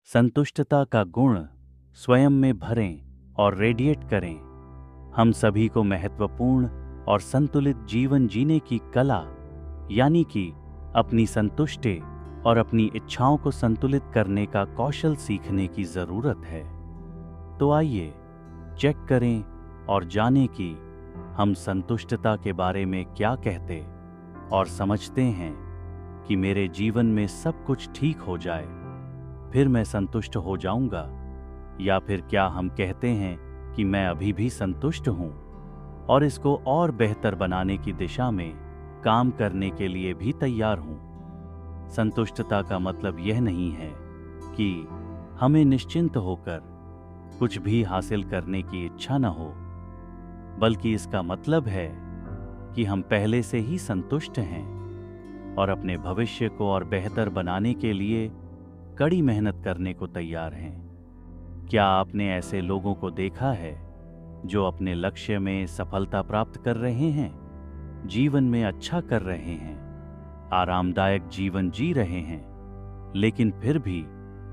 संतुष्टता का गुण स्वयं में भरें और रेडिएट करें। हम सभी को महत्वपूर्ण और संतुलित जीवन जीने की कला, यानी कि अपनी संतुष्टि और अपनी इच्छाओं को संतुलित करने का कौशल सीखने की जरूरत है। तो आइए चेक करें और जानें कि हम संतुष्टता के बारे में क्या कहते और समझते हैं कि मेरे जीवन में सब कुछ ठीक हो जाए, फिर मैं संतुष्ट हो जाऊंगा, या फिर क्या हम कहते हैं कि मैं अभी भी संतुष्ट हूं और इसको और बेहतर बनाने की दिशा में काम करने के लिए भी तैयार हूं। संतुष्टता का मतलब यह नहीं है कि हमें निश्चिंत होकर कुछ भी हासिल करने की इच्छा न हो, बल्कि इसका मतलब है कि हम पहले से ही संतुष्ट हैं और अपने भविष्य को और बेहतर बनाने के लिए कड़ी मेहनत करने को तैयार हैं। क्या आपने ऐसे लोगों को देखा है जो अपने लक्ष्य में सफलता प्राप्त कर रहे हैं, जीवन में अच्छा कर रहे हैं, आरामदायक जीवन जी रहे हैं, लेकिन फिर भी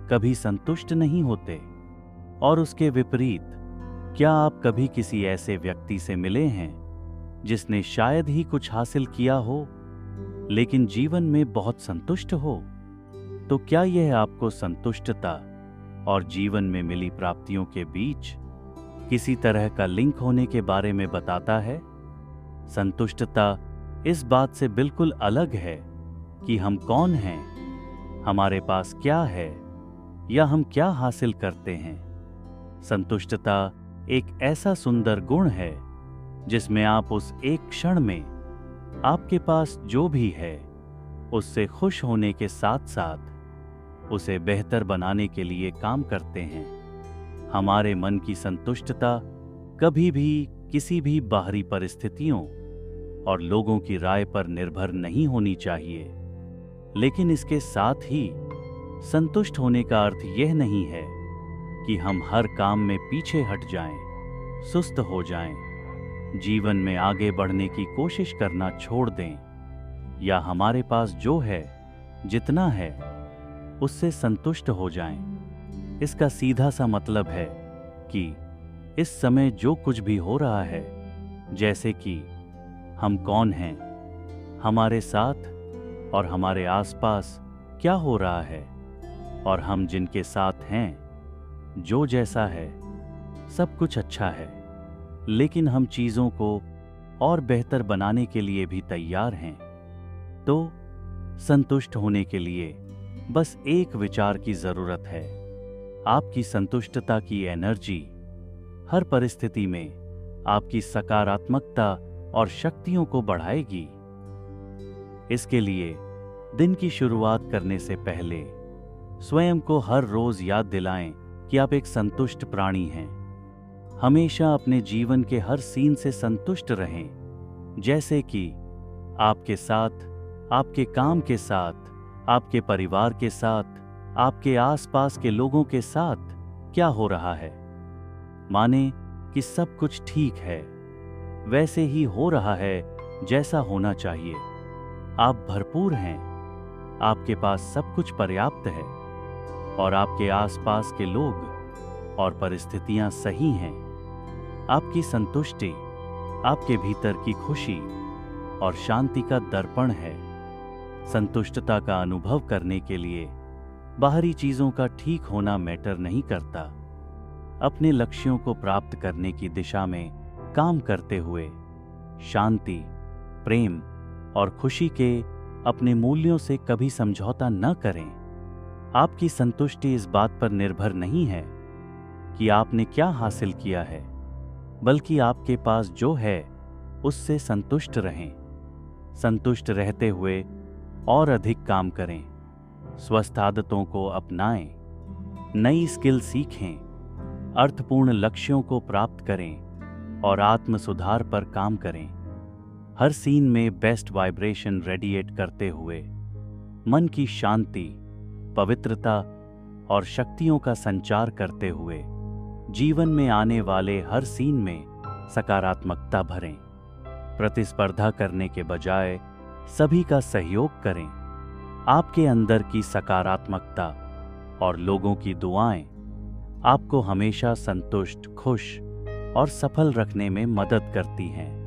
कभी संतुष्ट नहीं होते? और उसके विपरीत, क्या आप कभी किसी ऐसे व्यक्ति से मिले हैं जिसने शायद ही कुछ हासिल किया हो लेकिन जीवन में बहुत संतुष्ट हो? तो क्या यह आपको संतुष्टता और जीवन में मिली प्राप्तियों के बीच किसी तरह का लिंक होने के बारे में बताता है? संतुष्टता इस बात से बिल्कुल अलग है कि हम कौन हैं, हमारे पास क्या है या हम क्या हासिल करते हैं। संतुष्टता एक ऐसा सुंदर गुण है जिसमें आप उस एक क्षण में आपके पास जो भी है उससे खुश होने के साथ साथ उसे बेहतर बनाने के लिए काम करते हैं। हमारे मन की संतुष्टता कभी भी किसी भी बाहरी परिस्थितियों और लोगों की राय पर निर्भर नहीं होनी चाहिए, लेकिन इसके साथ ही संतुष्ट होने का अर्थ यह नहीं है कि हम हर काम में पीछे हट जाएं, सुस्त हो जाएं, जीवन में आगे बढ़ने की कोशिश करना छोड़ दें, या हमारे पास जो है, जितना है, उससे संतुष्ट हो जाएं। इसका सीधा सा मतलब है कि इस समय जो कुछ भी हो रहा है, जैसे कि हम कौन हैं, हमारे साथ और हमारे आसपास क्या हो रहा है, और हम जिनके साथ हैं, जो जैसा है, सब कुछ अच्छा है, लेकिन हम चीजों को और बेहतर बनाने के लिए भी तैयार हैं। तो संतुष्ट होने के लिए बस एक विचार की जरूरत है। आपकी संतुष्टता की एनर्जी हर परिस्थिति में आपकी सकारात्मकता और शक्तियों को बढ़ाएगी। इसके लिए दिन की शुरुआत करने से पहले स्वयं को हर रोज याद दिलाएं कि आप एक संतुष्ट प्राणी हैं। हमेशा अपने जीवन के हर सीन से संतुष्ट रहें, जैसे कि आपके साथ, आपके काम के साथ, आपके परिवार के साथ, आपके आसपास के लोगों के साथ क्या हो रहा है। माने कि सब कुछ ठीक है, वैसे ही हो रहा है जैसा होना चाहिए। आप भरपूर हैं, आपके पास सब कुछ पर्याप्त है और आपके आसपास के लोग और परिस्थितियां सही हैं। आपकी संतुष्टि आपके भीतर की खुशी और शांति का दर्पण है। संतुष्टता का अनुभव करने के लिए बाहरी चीजों का ठीक होना मैटर नहीं करता। अपने लक्ष्यों को प्राप्त करने की दिशा में काम करते हुए शांति, प्रेम और खुशी के अपने मूल्यों से कभी समझौता न करें। आपकी संतुष्टि इस बात पर निर्भर नहीं है कि आपने क्या हासिल किया है, बल्कि आपके पास जो है उससे संतुष्ट रहें। संतुष्ट रहते हुए और अधिक काम करें, स्वस्थ आदतों को अपनाएं, नई स्किल सीखें, अर्थपूर्ण लक्ष्यों को प्राप्त करें और आत्म सुधार पर काम करें। हर सीन में बेस्ट वाइब्रेशन रेडिएट करते हुए मन की शांति, पवित्रता और शक्तियों का संचार करते हुए जीवन में आने वाले हर सीन में सकारात्मकता भरें। प्रतिस्पर्धा करने के बजाय सभी का सहयोग करें। आपके अंदर की सकारात्मकता और लोगों की दुआएं आपको हमेशा संतुष्ट, खुश और सफल रखने में मदद करती हैं।